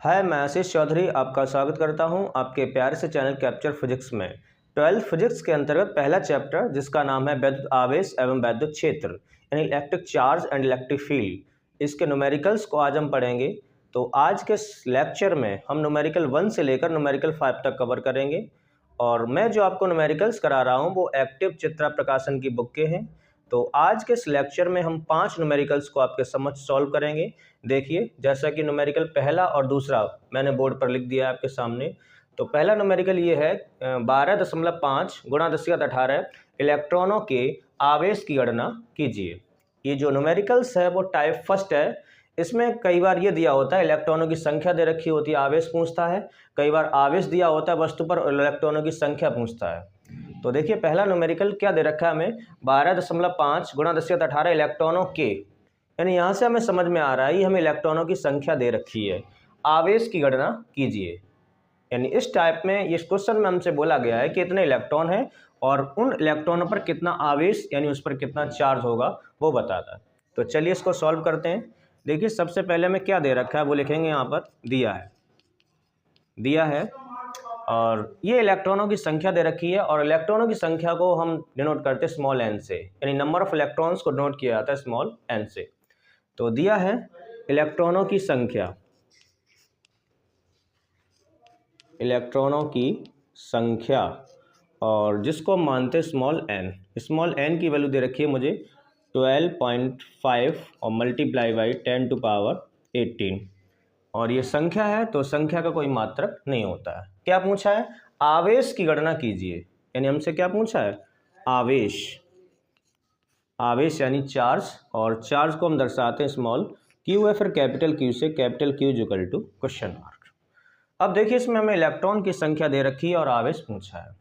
हाय, मैं आशीष चौधरी आपका स्वागत करता हूं आपके प्यारे से चैनल कैप्चर फिजिक्स में। 12th फिजिक्स के अंतर्गत पहला चैप्टर जिसका नाम है वैद्युत आवेश एवं वैद्युत क्षेत्र यानी electric charge and electric field, इसके न्यूमेरिकल्स को आज हम पढ़ेंगे। तो आज के लेक्चर में हम न्यूमेरिकल 1 से लेकर न्यूमेरिकल 5 तक कवर करेंगे और मैं जो आपको न्यूमेरिकल्स करा रहा हूँ वो एक्टिव चित्रा प्रकाशन की बुक के हैं। तो आज के इस लेक्चर में हम 5 न्यूमेरिकल्स को आपके समझ सॉल्व करेंगे। देखिए, जैसा कि न्यूमेरिकल पहला और दूसरा मैंने बोर्ड पर लिख दिया है आपके सामने। तो पहला न्यूमेरिकल ये है 12.5 गुणा 10⁻18 इलेक्ट्रॉनों के आवेश की गणना कीजिए। ये जो न्यूमेरिकल्स है वो टाइप फर्स्ट है। इसमें कई बार ये दिया होता है इलेक्ट्रॉनों की संख्या दे रखी होती है, आवेश पूछता है। कई बार आवेश दिया होता है वस्तु पर और इलेक्ट्रॉनों की संख्या पूछता है। तो देखिए, पहला न्यूमेरिकल क्या दे रखा है हमें 12.5 गुणा 10⁻18 इलेक्ट्रॉनों के, यानी यहाँ से हमें समझ में आ रहा है ये हमें इलेक्ट्रॉनों की संख्या दे रखी है, आवेश की गणना कीजिए। यानी इस टाइप में इस क्वेश्चन में हमसे बोला गया है कि इतने इलेक्ट्रॉन है और उन इलेक्ट्रॉनों पर कितना आवेश यानी उस पर कितना चार्ज होगा वो बताता है। तो चलिए इसको सॉल्व करते हैं। देखिए, सबसे पहले हमें क्या दे रखा है वो लिखेंगे, यहाँ पर दिया है और ये इलेक्ट्रॉनों की संख्या दे रखी है और इलेक्ट्रॉनों की संख्या को हम डिनोट करते हैं स्मॉल एन से, यानी नंबर ऑफ इलेक्ट्रॉन्स को डिनोट किया जाता है स्मॉल एन से। तो दिया है इलेक्ट्रॉनों की संख्या और जिसको हम मानते हैं स्मॉल एन की वैल्यू दे रखी है मुझे 12.5 और मल्टीप्लाई बाई 10⁻18 और ये संख्या है तो संख्या का कोई मात्रक नहीं होता है। क्या पूछा है? आवेश की गणना कीजिए। यानी हमसे क्या पूछा है? आवेश यानी चार्ज, और चार्ज को हम दर्शाते हैं स्मॉल क्यू है, फिर कैपिटल क्यू से capital q equal to question mark. अब देखिए, इसमें हमें इलेक्ट्रॉन की संख्या दे रखी है और आवेश पूछा है।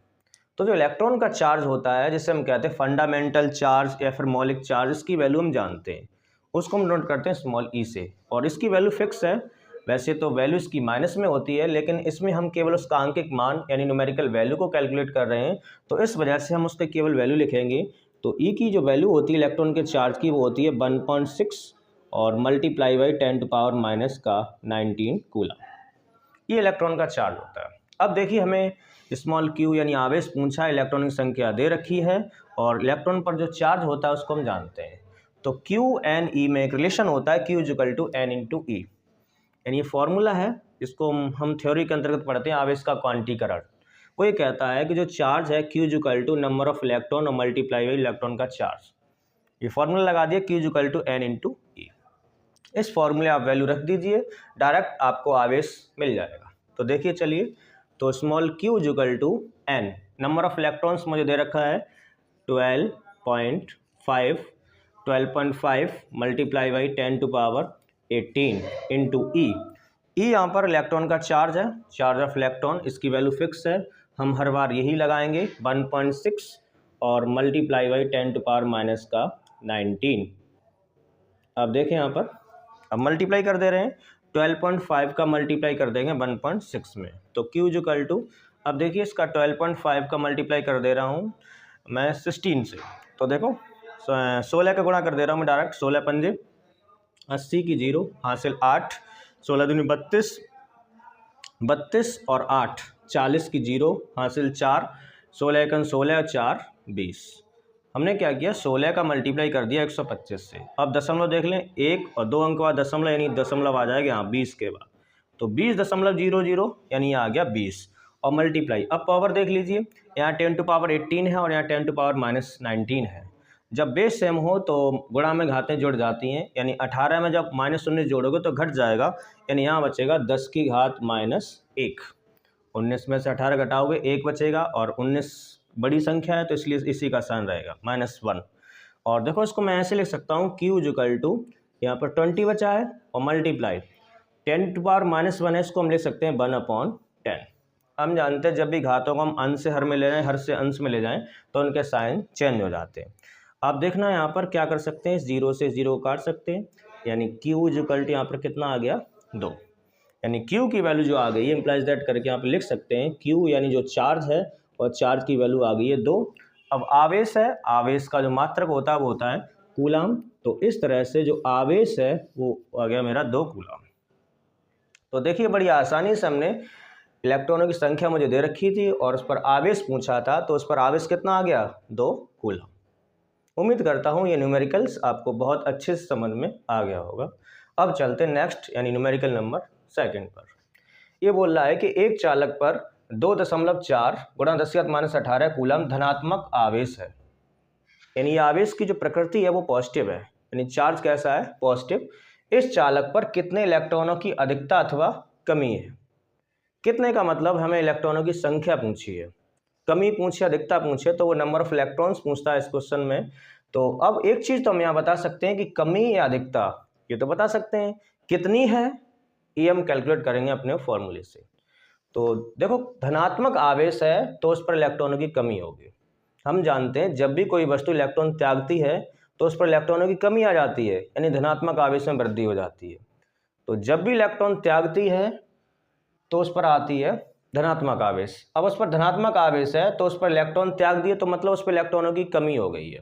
तो जो इलेक्ट्रॉन का चार्ज होता है जिसे हम कहते हैं फंडामेंटल चार्ज या फिर मौलिक चार्ज, इसकी वैल्यू हम जानते हैं, उसको हम नोट करते हैं स्मॉल ई से और इसकी वैल्यू फिक्स है। वैसे तो वैल्यू इसकी माइनस में होती है, लेकिन इसमें हम केवल उसका आंकिक मान यानी न्यूमेरिकल वैल्यू को कैलकुलेट कर रहे हैं, तो इस वजह से हम उसके केवल वैल्यू लिखेंगे। तो ई की जो वैल्यू होती है इलेक्ट्रॉन के चार्ज की वो होती है 1.6 और मल्टीप्लाई बाई 10⁻⁻⁻19 कूलम। ये इलेक्ट्रॉन का चार्ज होता है। अब देखिए, हमें स्मॉल क्यू यानी आवेश पूछा, इलेक्ट्रॉन की संख्या दे रखी है और इलेक्ट्रॉन पर जो चार्ज होता है उसको हम जानते हैं। तो क्यू एन ई में एक रिलेशन होता है, Q equal to N into E, यानी ये फॉर्मूला है। इसको हम थ्योरी के अंतर्गत पढ़ते हैं आवेश का क्वांटीकरण। वो ये कहता है कि जो चार्ज है Q equal to number of electron और मल्टीप्लाई बाई इलेक्ट्रॉन का चार्ज। ये फॉर्मूला लगा दिया, Q equal to N into E. इस फॉर्मूले आप वैल्यू रख दीजिए, डायरेक्ट आपको आवेश मिल जाएगा। तो देखिए, चलिए, तो small q equal to n, number of electrons मुझे दे रखा है 12.5 मल्टीप्लाई बाई 10⁻18 इंटू ई। यहाँ पर इलेक्ट्रॉन का चार्ज है, चार्ज ऑफ इलेक्ट्रॉन, इसकी वैल्यू फिक्स है, हम हर बार यही लगाएंगे 1.6 और मल्टीप्लाई बाई 10⁻⁻19। अब देखें यहाँ पर, अब मल्टीप्लाई कर दे रहे हैं, 12.5 का मल्टीप्लाई कर देंगे 1.6 में, तो क्यू इक्वल टू, अब देखिए इसका 12.5 का मल्टीप्लाई कर दे रहा हूँ मैं 16 से। तो देखो 16 का गुणा कर दे रहा हूँ मैं डायरेक्ट, 16 पंजे 80 की 0 हासिल 8, 16 दूनी 32 और 8 40 की 0 हासिल 4, 16 एकन 16 और 4 20। हमने क्या किया, 16 का मल्टीप्लाई कर दिया 125 से। अब दशमलव देख लें, 1 और 2 अंक के बाद दशमलव, यानी दशमलव आ जाएगा यहाँ 20 के बाद, तो 20.00 यानी आ गया 20 और मल्टीप्लाई। अब पावर देख लीजिए, यहाँ 10⁻18 है और यहाँ 10⁻⁻19 है। जब बेस सेम हो तो गुणा में घातें जुड़ जाती हैं, यानी 18 में जब -19 जोड़ोगे तो घट जाएगा, यानी यहाँ बचेगा 10 की घात -1। 19 में से 18 घटाओगे 1 बचेगा और 19 बड़ी संख्या है तो इसलिए इसी का साइन रहेगा -1। और देखो, इसको मैं ऐसे लिख सकता हूँ, क्यू इक्वल टू, यहाँ पर 20 बचा है और मल्टीप्लाई 10⁻−1 है, इसको हम लिख सकते हैं 1/10। हम जानते हैं जब भी घातों को हम अंश से हर में ले जाएं, हर से अंश में ले जाएं तो उनके साइन चेंज हो जाते हैं। आप देखना यहाँ पर क्या कर सकते हैं, 0 से 0 काट सकते हैं, यानी क्यू इक्वल टू यहाँ पर कितना आ गया 2, यानी क्यू की वैल्यू जो आ गई है इम्प्लाइज दैट करके यहाँ पर लिख सकते हैं, क्यू यानी जो चार्ज है और चार्ज की वैल्यू आ गई है 2। अब आवेश है, आवेश का जो मात्रक होता है वो होता है कूलम, तो इस तरह से जो आवेश है वो आ गया मेरा 2 कूलम। तो देखिए बड़ी आसानी से हमने इलेक्ट्रॉनों की संख्या मुझे दे रखी थी और उस पर आवेश पूछा था, तो उस पर आवेश कितना आ गया, 2 कूलम। उम्मीद करता हूँ ये न्यूमेरिकल्स आपको बहुत अच्छे से समझ में आ गया होगा। अब चलते हैं नेक्स्ट यानी न्यूमेरिकल नंबर सेकंड पर। ये बोल रहा है कि एक चालक पर 2.4 गुणा 10⁻18 कूलम धनात्मक आवेश है। यानी आवेश की जो प्रकृति है वो पॉजिटिव है, यानी चार्ज कैसा है, पॉजिटिव। इस चालक पर कितने इलेक्ट्रॉनों की अधिकता अथवा कमी है। कितने का मतलब हमें इलेक्ट्रॉनों की संख्या पूछी है, कमी पूछे अधिकता पूछे तो वो नंबर ऑफ इलेक्ट्रॉन्स पूछता है इस क्वेश्चन में। तो अब एक चीज तो हम यहाँ बता सकते हैं कि कमी या अधिकता ये तो बता सकते हैं, कितनी है ये हम कैलकुलेट करेंगे अपने फॉर्मूले से। तो देखो धनात्मक आवेश है तो उस पर इलेक्ट्रॉनों की कमी होगी। हम जानते हैं जब भी कोई वस्तु इलेक्ट्रॉन त्यागती है तो उस पर इलेक्ट्रॉनों की कमी आ जाती है, यानी धनात्मक आवेश में वृद्धि हो जाती है। तो जब भी इलेक्ट्रॉन त्यागती है तो उस पर आती है धनात्मक आवेश। अब उस पर धनात्मक आवेश है तो उस पर इलेक्ट्रॉन त्याग दिए तो मतलब उस पर इलेक्ट्रॉनों की कमी हो गई है।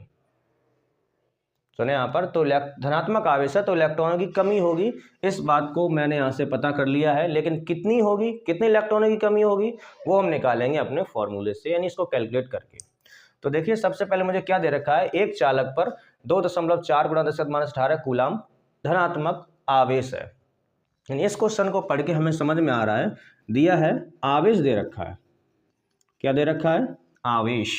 सुने यहाँ पर, तो धनात्मक आवेश है तो इलेक्ट्रॉनों की कमी होगी, इस बात को मैंने यहाँ से पता कर लिया है। लेकिन कितनी होगी, कितने इलेक्ट्रॉनों की कमी होगी वो हम निकालेंगे अपने फॉर्मूले से, यानी इसको कैलकुलेट करके। तो देखिए सबसे पहले मुझे क्या दे रखा है, एक चालक पर 2.4 गुणा 10⁻18 कूलम धनात्मक आवेश है। यानी इस क्वेश्चन को पढ़ के हमें समझ में आ रहा है, दिया है आवेश दे रखा है, क्या दे रखा है, आवेश,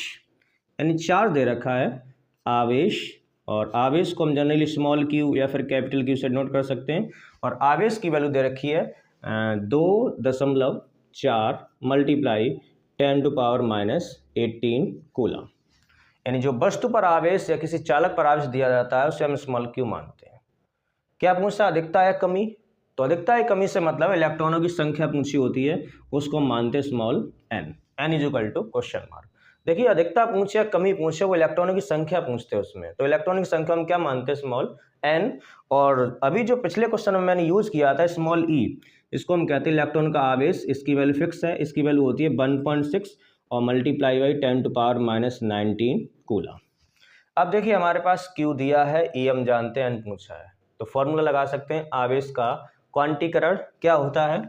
यानी चार्ज दे रखा है आवेश। और आवेश को हम जनरली स्मॉल क्यू या फिर कैपिटल क्यू से नोट कर सकते हैं। और आवेश की वैल्यू दे रखी है 2.4 मल्टीप्लाई 10⁻⁻18 कूलम। यानी जो वस्तु पर आवेश या किसी चालक पर आवेश दिया जाता है उसे हम स्मॉल क्यू मानते हैं। क्या पूछता, अधिकता है कमी, तो अधिकता है कमी से मतलब इलेक्ट्रॉनों की संख्या पूछी होती है, उसको मानते small n, n is equal to question mark. देखिए अधिकता पूछे या कमी पूछे वो इलेक्ट्रॉनों की संख्या पूछते हैं उसमें, तो इलेक्ट्रॉनों की संख्या हम क्या मानते हैं, स्मॉल एन। और अभी जो पिछले क्वेश्चन में मैंने यूज किया था स्मॉल ई, इसको हम कहते हैं इलेक्ट्रॉन का आवेश, इसकी वैल्यू फिक्स है, इसकी वैल्यू होती है 1.6 और मल्टीप्लाई बाई 10⁻⁻19 कूलम। अब देखिए हमारे पास Q दिया है, E हम जानते हैं, N पूछा है, तो फॉर्मूला लगा सकते हैं। आवेश का क्वांटीकरण क्या होता है,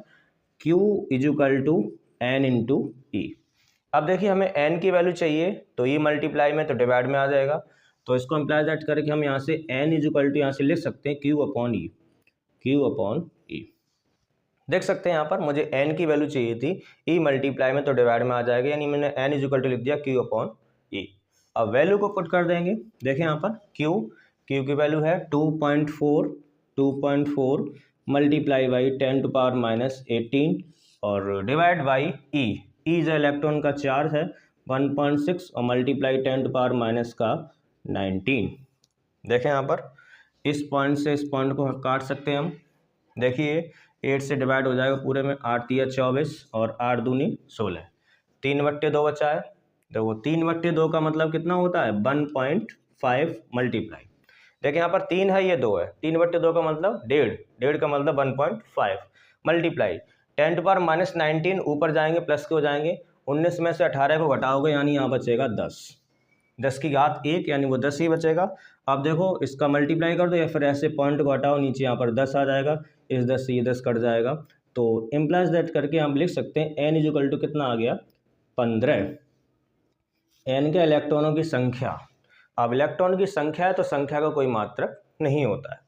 Q equal to N into E. अब देखिए हमें N की वैल्यू चाहिए तो E मल्टीप्लाई में तो डिवाइड में आ जाएगा, तो इसको इम्प्लाई दैट करके हम यहाँ से N इक्वल टू यहाँ से लिख सकते हैं Q अपॉन ई, Q अपॉन ई। देख सकते हैं यहाँ पर मुझे N की वैल्यू चाहिए थी, E मल्टीप्लाई में तो डिवाइड में आ जाएगा, यानी मैंने N इक्वल टू लिख दिया Q अपॉन ई। अब वैल्यू को पुट कर देंगे, देखें यहाँ पर Q की वैल्यू है 2.4 मल्टीप्लाई बाई 10⁻⁻18 और डिवाइड बाई E, E जो इलेक्ट्रॉन का चार्ज है 1.6 और मल्टीप्लाई 10⁻⁻19। देखें यहाँ पर इस पॉइंट से इस पॉइंट को काट सकते हैं हम, देखिए 8 से डिवाइड हो जाएगा पूरे में, 8 तिया 24 और 8 दूनी 16, 3/2 बचा है। तो वो 3/2 का मतलब कितना होता है, 1.5 मल्टीप्लाई, देखिए यहाँ पर 3 है ये 2 है, 3/2 का मतलब 1.5 का मतलब 1.5 मल्टीप्लाई 10⁻⁻19, ऊपर जाएंगे प्लस के हो जाएंगे, 19 में से 18 को घटाओगे यानी यहाँ बचेगा 10 की घात 1, यानी वो 10 ही बचेगा। अब देखो इसका मल्टीप्लाई कर दो या फिर ऐसे पॉइंट को हटाओ, नीचे यहाँ पर 10 आ जाएगा, इस 10 से ये 10 कट जाएगा, तो इम्प्लाइज दैट करके हम लिख सकते हैं N इक्वल टू कितना आ गया, 15। N के इलेक्ट्रॉनों की संख्या, अब इलेक्ट्रॉन की संख्या है तो संख्या का कोई मात्रक नहीं होता है।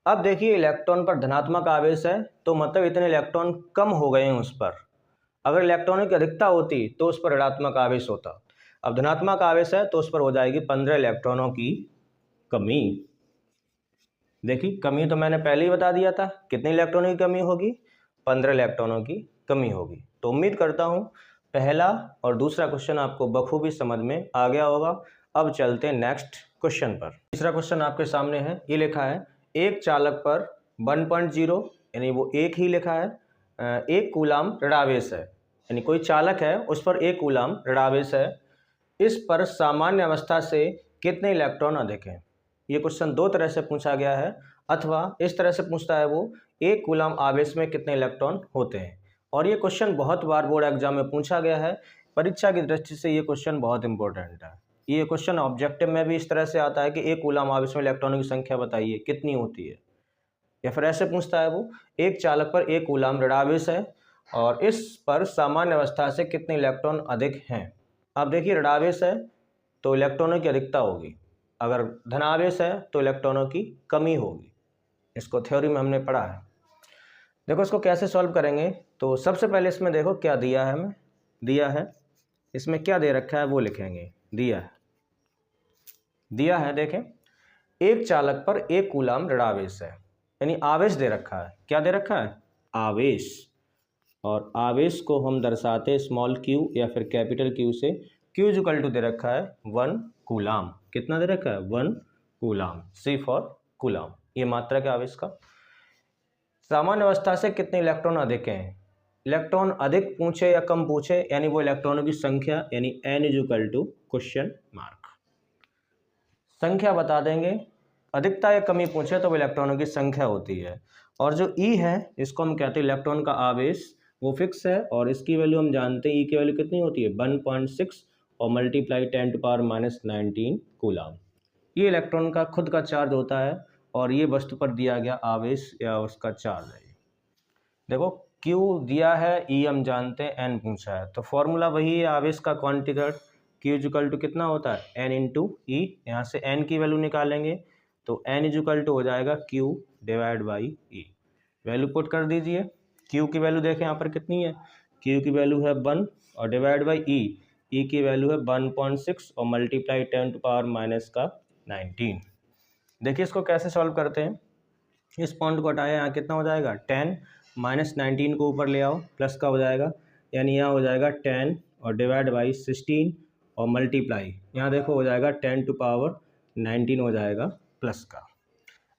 अब देखिए इलेक्ट्रॉन पर धनात्मक आवेश है तो मतलब इतने इलेक्ट्रॉन कम हो गए हैं उस पर, अगर इलेक्ट्रॉनों की अधिकता होती तो उस पर ऋणात्मक आवेश होता। अब धनात्मक आवेश है तो उस पर हो जाएगी 15 इलेक्ट्रॉनों की कमी। देखिए कमी तो मैंने पहले ही बता दिया था, कितने इलेक्ट्रॉनों की कमी होगी, 15 इलेक्ट्रॉनों की कमी होगी। तो उम्मीद करता हूँ पहला और दूसरा क्वेश्चन आपको बखूबी समझ में आ गया होगा। अब चलते हैं नेक्स्ट क्वेश्चन पर। तीसरा क्वेश्चन आपके सामने है, ये लिखा है एक चालक पर 1.0 यानी वो एक ही लिखा है, 1 कूलम ऋणावेश है, यानी कोई चालक है उस पर 1 कूलम ऋणावेश है, इस पर सामान्य अवस्था से कितने इलेक्ट्रॉन अधिक हैं। ये क्वेश्चन दो तरह से पूछा गया है, अथवा इस तरह से पूछता है वो 1 कूलम आवेश में कितने इलेक्ट्रॉन होते हैं। और ये क्वेश्चन बहुत बार बोर्ड एग्जाम में पूछा गया है, परीक्षा की दृष्टि से ये क्वेश्चन बहुत इंपॉर्टेंट है। ये क्वेश्चन ऑब्जेक्टिव में भी इस तरह से आता है कि 1 कूलम आवेश में इलेक्ट्रॉनों की संख्या बताइए कितनी होती है। या फिर ऐसे पूछता है वो, एक चालक पर एक कूलाम ऋणावेश है और इस पर सामान्य अवस्था से कितने इलेक्ट्रॉन अधिक हैं। अब देखिए ऋणावेश है तो इलेक्ट्रॉनों की अधिकता होगी, अगर धनावेश है तो इलेक्ट्रॉनों की कमी होगी। इसको थ्योरी में हमने पढ़ा है। देखो इसको कैसे सॉल्व करेंगे, तो सबसे पहले इसमें देखो क्या दिया है, हमें दिया है, इसमें क्या दे रखा है वो लिखेंगे। दिया है देखें, एक चालक पर एक कूलाम ऋणावेश है, यानी आवेश दे रखा है। क्या दे रखा है? आवेश। और आवेश को हम दर्शाते स्मॉल क्यू या फिर कैपिटल क्यू से। क्यू इक्वल टू दे रखा है 1 कूलाम। कितना दे रखा है? 1 कूलाम। सी फॉर कूलाम, ये मात्रक है आवेश का। सामान्य अवस्था से कितने इलेक्ट्रॉन अधिक हैं? इलेक्ट्रॉन अधिक पूछे या कम पूछे, यानी वो इलेक्ट्रॉनों की संख्या, यानी n equal to question mark, संख्या बता देंगे। अधिकता या कमी पूछे तो वो इलेक्ट्रॉनों की संख्या होती है। और जो E है इसको हम कहते हैं इलेक्ट्रॉन का आवेश, वो फिक्स है और इसकी वैल्यू हम जानते हैं। E की वैल्यू कितनी होती है? 1.6 और मल्टीप्लाई 10⁻⁻19 कूलाम। ये इलेक्ट्रॉन का खुद का चार्ज होता है और ये वस्तु पर दिया गया आवेश या उसका चार्ज है। देखो Q दिया है, E हम जानते हैं, N पूछा है, तो फॉर्मूला वही है आवेश का क्वांटिकल। Q इक्वल टू कितना होता है? N into E। यहाँ से N की वैल्यू निकालेंगे तो N इक्वल टू हो जाएगा Q divide by E। Value put कर दीजिए। Q की वैल्यू देखें यहाँ पर कितनी है? Q की वैल्यू है 1 और डिवाइड बाई E, E की वैल्यू है 1.6 और मल्टीप्लाई 10⁻⁻19। देखिए इसको कैसे सॉल्व करते हैं। इस पॉइंट को हटाया, यहाँ कितना हो जाएगा? 10 -19 को ऊपर ले आओ, प्लस का हो जाएगा, यानी यहाँ हो जाएगा 10 और डिवाइड बाई 16 और मल्टीप्लाई, यहाँ देखो हो जाएगा 10⁻19 हो जाएगा प्लस का।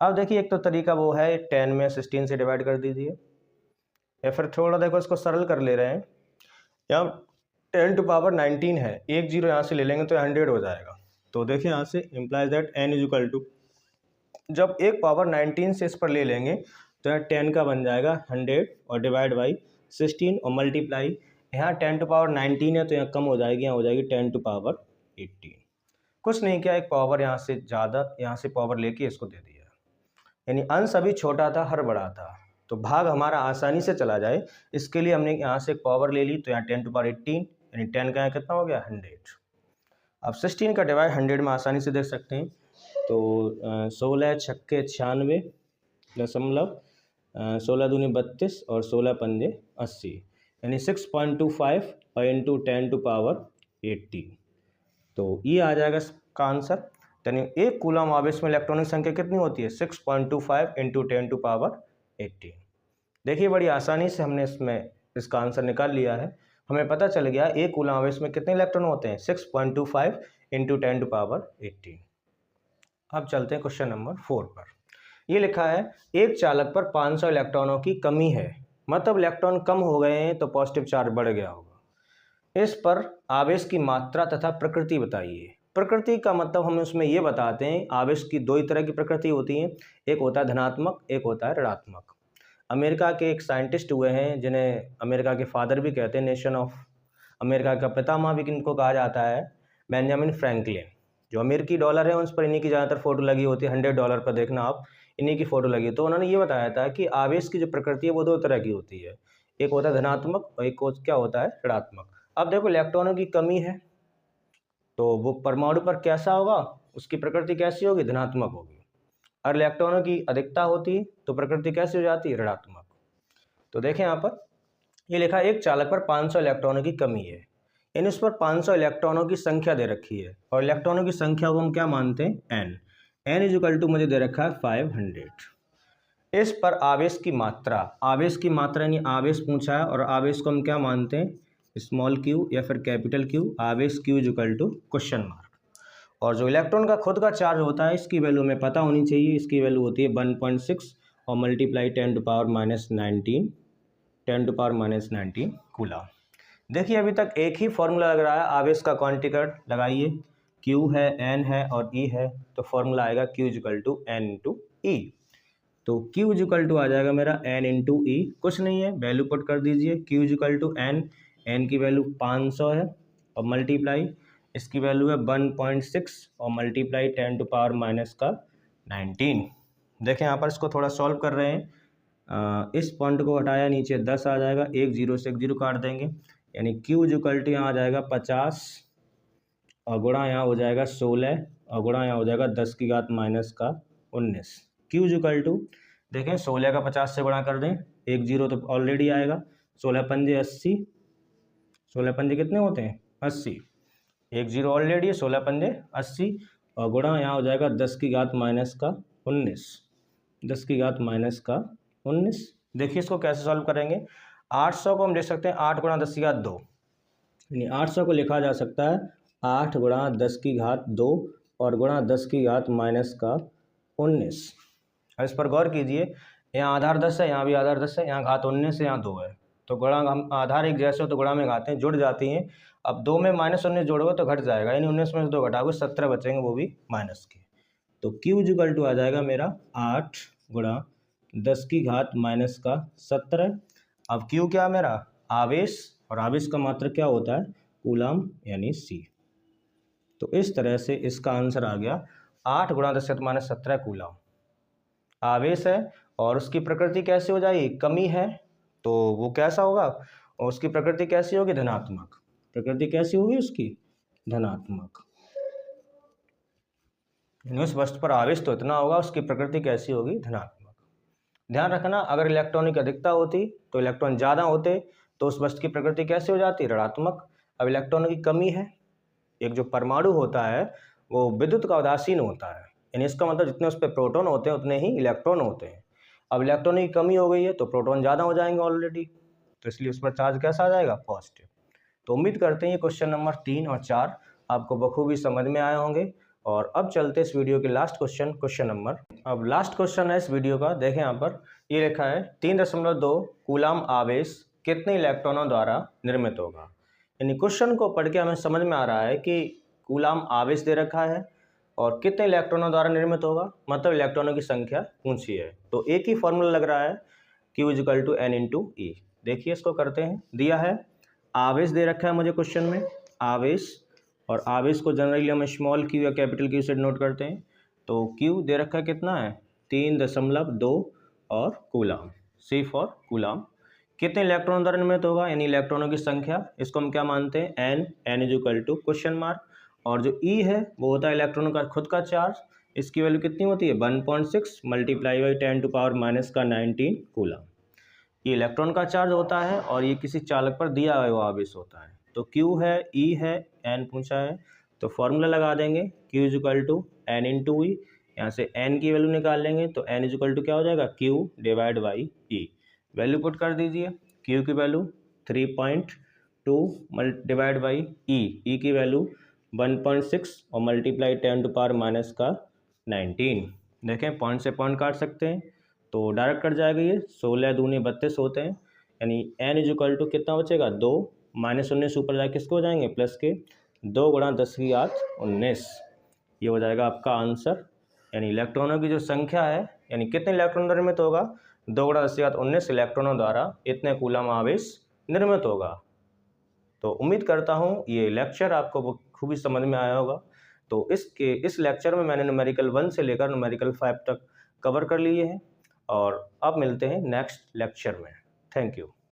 अब देखिए एक तो तरीका वो है 10 में 16 से डिवाइड कर दीजिए, या फिर थोड़ा देखो इसको सरल कर ले रहे हैं। यहाँ 10⁻19 है, एक जीरो यहाँ से ले लेंगे तो 100 हो जाएगा। तो देखिए यहाँ से implies that n equal to, जब एक पावर 19 से इस पर ले लेंगे तो यहाँ 10 का बन जाएगा 100 और डिवाइड बाई 16 और मल्टीप्लाई, यहाँ 10⁻19 है तो यहाँ कम हो जाएगी, यहाँ हो जाएगी 10⁻18। कुछ नहीं किया, एक पावर यहाँ से ज़्यादा, यहाँ से पावर लेके इसको दे दिया, यानी अंश अभी छोटा था, हर बड़ा था, तो भाग हमारा आसानी से चला जाए इसके लिए हमने यहाँ से एक पावर ले ली, तो यहाँ 10⁻18 यानी 10 का यहाँ कितना हो गया? 100। अब 16 का डिवाइड 100 में आसानी से देख सकते हैं, तो 16 छक्के 96 दशमलव 16 दूनी 32 और 16 पंजे 80, यानी 6.25 और इंटू 10⁻18। तो ये आ जाएगा इसका आंसर। यानी एक कूलम आवेश में इलेक्ट्रॉनिक संख्या कितनी होती है? 6.25 इंटू 10⁻18। देखिए बड़ी आसानी से हमने इसमें इसका आंसर निकाल लिया है। हमें पता चल गया एक कूलम आवेश में कितने इलेक्ट्रॉन होते हैं? 6.25 इंटू 10⁻18। अब चलते हैं क्वेश्चन नंबर 4 पर। ये लिखा है एक चालक पर 500 इलेक्ट्रॉनों की कमी है, मतलब इलेक्ट्रॉन कम हो गए हैं तो पॉजिटिव चार्ज बढ़ गया होगा। इस पर आवेश की मात्रा तथा प्रकृति बताइए। प्रकृति का मतलब हम उसमें ये बताते हैं, आवेश की दो ही तरह की प्रकृति होती है, एक होता है धनात्मक, एक होता है ऋणात्मक। अमेरिका के एक साइंटिस्ट हुए हैं जिन्हें अमेरिका के फादर भी कहते हैं, नेशन ऑफ अमेरिका का पितामह भी इनको कहा जाता है, बेंजामिन फ्रैंकलिन। जो अमेरिकी डॉलर है उस पर इन्हीं की ज़्यादातर फोटो लगी होती है, $100 पर देखना आप, इन्हीं की फोटो लगी। तो उन्होंने ये बताया था कि आवेश की जो प्रकृति है वो दो तरह की होती है, एक होता है धनात्मक और एक क्या होता है? ऋणात्मक। अब देखो इलेक्ट्रॉनों की कमी है तो वो परमाणु पर कैसा होगा? उसकी प्रकृति कैसी होगी? धनात्मक होगी। और इलेक्ट्रॉनों की अधिकता होती है तो प्रकृति कैसी हो जाती है? ऋणात्मक। तो देखें यहाँ पर ये लिखा है एक चालक पर 500 इलेक्ट्रॉनों की कमी है, यानी उस पर 500 इलेक्ट्रॉनों की संख्या दे रखी है और इलेक्ट्रॉनों की संख्या को हम क्या मानते हैं? n इक्वल टू मुझे दे रखा है 500। इस पर आवेश की मात्रा, आवेश की मात्रा यानी आवेश पूछा है और आवेश को हम क्या मानते हैं? स्मॉल क्यू या फिर कैपिटल क्यू। आवेश q equal to question mark. और जो इलेक्ट्रॉन का खुद का चार्ज होता है इसकी वैल्यू हमें पता होनी चाहिए, इसकी वैल्यू होती है 1.6 और मल्टीप्लाई 10⁻⁻19 कूलाम। देखिए अभी तक एक ही फॉर्मूला लग रहा है, आवेश का क्वांटिकल लगाइए, Q है, N है और E है, तो फॉर्मूला आएगा Q equal to N into E। तो Q इक्वल टू आ जाएगा मेरा N इंटू E, कुछ नहीं है, वैल्यू पुट कर दीजिए। Q equal to N, N की वैल्यू 500 है और मल्टीप्लाई इसकी वैल्यू है 1.6 और मल्टीप्लाई 10⁻⁻19। देखें यहाँ पर इसको थोड़ा सॉल्व कर रहे हैं। इस पॉइंट को हटाया, नीचे 10 आ जाएगा, एक जीरो से एक जीरो काट देंगे, यानी क्यू इक्वल टू यहाँ आ जाएगा 50 और गुणा यहाँ हो जाएगा 16 और गुणा यहाँ हो जाएगा 10 की घात माइनस का 19। क्यू इक्वल टू देखें 16 का 50 से गुणा कर दें, एक जीरो तो ऑलरेडी आएगा, 16 पंजे 80, 16 पंजे कितने होते हैं 80, एक जीरो ऑलरेडी है, 16 पंजे 80 और गुणा यहाँ हो जाएगा 10 की घात माइनस का 19, 10 की घात माइनस का 19। देखिए इसको कैसे सॉल्व करेंगे। 800 को हम लिख सकते हैं 8 गुणा 10 की घात 2, यानी 800 को लिखा जा सकता है 8 गुणा 10 की घात 2 और गुणा 10 की घात माइनस का 19। अब इस पर गौर कीजिए, यहाँ आधार 10 है, यहाँ भी आधार 10 है, यहाँ घात 19 है, यहाँ 2 है, तो गुणा हम आधार एक जैसे हो तो गुणा में घातें जुड़ जाती हैं। अब 2 में माइनस 19 जोड़ोगे तो घट जाएगा, यानी 19 में से 2 घटाओगे 17 बचेंगे, वो भी माइनस के। तो Q इक्वल टू आ जाएगा मेरा 8 गुणा 10 की घात माइनस का 17। अब Q क्या मेरा आवेश, और आवेश का मात्रक क्या होता है कूलाम यानी C। तो इस तरह से इसका आंसर आ गया 8 गुणा 10 माइनस 17 कूलाम। आवेश है और उसकी प्रकृति कैसी हो जाएगी, कमी है, तो वो कैसा होगा, और उसकी प्रकृति कैसी होगी धनात्मक, प्रकृति कैसी होगी उसकी धनात्मक। उस वस्तु पर आवेश तो इतना होगा, उसकी प्रकृति कैसी होगी धनात्मक। ध्यान रखना, अगर इलेक्ट्रॉन की अधिकता होती तो इलेक्ट्रॉन ज़्यादा होते तो उस वस्तु की प्रकृति कैसी हो जाती ऋणात्मक। अब इलेक्ट्रॉन की कमी है, एक जो परमाणु होता है वो विद्युत का उदासीन होता है, यानी इसका मतलब जितने उस पर प्रोटॉन होते हैं उतने ही इलेक्ट्रॉन होते हैं। अब इलेक्ट्रॉन की कमी हो गई है तो प्रोटॉन ज़्यादा हो जाएंगे ऑलरेडी, तो इसलिए उस पर चार्ज कैसा आ जाएगा पॉजिटिव। तो उम्मीद करते हैं ये क्वेश्चन नंबर 3 और 4 आपको बखूबी समझ में आए होंगे। और अब चलते हैं इस वीडियो के लास्ट क्वेश्चन, क्वेश्चन नंबर, अब लास्ट क्वेश्चन है इस वीडियो का। देखें यहाँ पर ये लिखा है 3.2 कूलाम आवेश कितने इलेक्ट्रॉनों द्वारा निर्मित होगा। यानी क्वेश्चन को पढ़ के हमें समझ में आ रहा है कि कूलाम आवेश दे रखा है और कितने इलेक्ट्रॉनों द्वारा निर्मित होगा, मतलब इलेक्ट्रॉनों की संख्या ऊंची है। तो एक ही फॉर्मूला लग रहा है Q equal to N into E। देखिए इसको करते हैं, दिया है आवेश दे रखा है मुझे क्वेश्चन में, आवेश, और आवेश को जनरली हम स्मॉल q या कैपिटल Q से नोट करते हैं। तो Q दे रखा है कितना है 3.2 और कूलाम, C फॉर कूलाम। कितने इलेक्ट्रॉन द्वारा निर्मित होगा, यानी इलेक्ट्रॉनों की संख्या, इसको हम क्या मानते हैं n is equal to question mark, और जो E है वो होता है इलेक्ट्रॉन का खुद का चार्ज, इसकी वैल्यू कितनी होती है 1.6 multiply by 10 to power minus का 19 कूलाम। ये इलेक्ट्रॉन का चार्ज होता है और ये किसी चालक पर दिया हुआ आवेश होता है। तो Q है, E है, N पूछा है, तो फॉर्मूला लगा देंगे Q is equal to N into E। यहाँ से N की वैल्यू निकाल लेंगे तो N इज इक्वल टू क्या हो जाएगा Q divide by E। Value put कर दीजिए, Q की वैल्यू 3.2 डिवाइड बाई E की वैल्यू 1.6 और मल्टीप्लाई 10 टू पावर माइनस का 19। देखें पॉइंट से पॉइंट काट सकते हैं तो डायरेक्ट कट जाएगा, ये 16 दूनी 32 होते हैं, यानी N इज इक्वल टू कितना बचेगा 2, माइनस 19 ऊपर जाके किसको हो जाएंगे प्लस के, 2 गुणा 10 की घात 19। ये हो जाएगा आपका आंसर, यानी इलेक्ट्रॉनों की जो संख्या है, यानी कितने इलेक्ट्रॉन निर्मित होगा 2 गुणा 10 की घात 19 इलेक्ट्रॉनों द्वारा इतने कूलाम आवेश निर्मित होगा। तो उम्मीद करता हूँ ये लेक्चर आपको खूबी समझ में आया होगा। तो इस लेक्चर में मैंने न्यूमेरिकल 1 से लेकर न्यूमेरिकल 5 तक कवर कर लिए हैं और अब मिलते हैं नेक्स्ट लेक्चर में। Thank you.